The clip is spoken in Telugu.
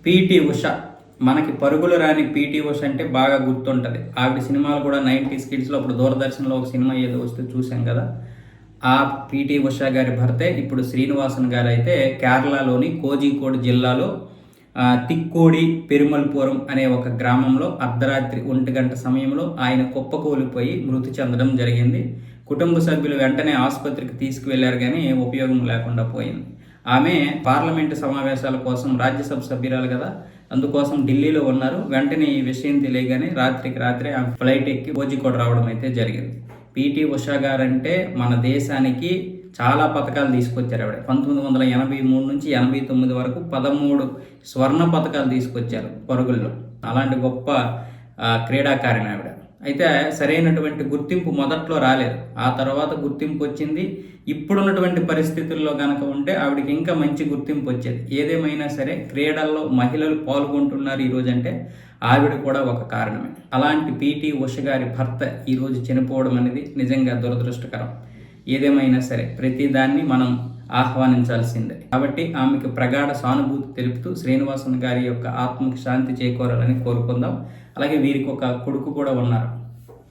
పీటీ ఉష, మనకి పరుగులు రాని పీటీ ఉష అంటే బాగా గుర్తుంటుంది. ఆవిడ సినిమాలు కూడా 90s కిడ్స్లో అప్పుడు దూరదర్శన్లో ఒక సినిమా ఏదో వస్తే చూసాం కదా. ఆ పీటీ ఉష గారి భర్తే ఇప్పుడు శ్రీనివాసన్ గారు అయితే కేరళలోని కోజికోడ్ జిల్లాలో తిక్కోడి పెరుమల్పురం అనే ఒక గ్రామంలో అర్ధరాత్రి 1 గంట సమయంలో ఆయన కుప్పకూలిపోయి మృతి చెందడం జరిగింది. కుటుంబ సభ్యులు వెంటనే ఆసుపత్రికి తీసుకువెళ్లారు, కానీ ఉపయోగం లేకుండా పోయింది. ఆమె పార్లమెంటు సమావేశాల కోసం రాజ్యసభ సభ్యురాలు కదా, అందుకోసం ఢిల్లీలో ఉన్నారు. వెంటనే ఈ విషయం తెలియగానే రాత్రికి రాత్రే ఆమె ఫ్లైట్ ఎక్కి కోజికోడ్ రావడం అయితే జరిగింది. పీటీ ఉషా గారంటే మన దేశానికి చాలా పథకాలు తీసుకొచ్చారు. ఆవిడ 1983 నుంచి 89 వరకు 13 స్వర్ణ పథకాలు తీసుకొచ్చారు పరుగుల్లో. అలాంటి గొప్ప క్రీడాకారిణి ఆవిడ. అయితే సరైనటువంటి గుర్తింపు మొదట్లో రాలేదు, ఆ తర్వాత గుర్తింపు వచ్చింది. ఇప్పుడున్నటువంటి పరిస్థితుల్లో కనుక ఉంటే ఆవిడకి ఇంకా మంచి గుర్తింపు వచ్చేది. ఏదేమైనా సరే క్రీడల్లో మహిళలు పాల్గొంటున్నారు ఈరోజు అంటే ఆవిడ కూడా ఒక కారణమే. అలాంటి పీటీ ఉష గారి భర్త ఈరోజు చనిపోవడం అనేది నిజంగా దురదృష్టకరం. ఏదేమైనా సరే ప్రతిదాన్ని మనం ఆహ్వానించాల్సిందే. కాబట్టి ఆమెకు ప్రగాఢ సానుభూతి తెలుపుతూ శ్రీనివాసన్ గారి యొక్క ఆత్మకు శాంతి చేకూరాలని కోరుకుందాం. అలాగే వీరికి ఒక కొడుకు కూడా ఉన్నారు.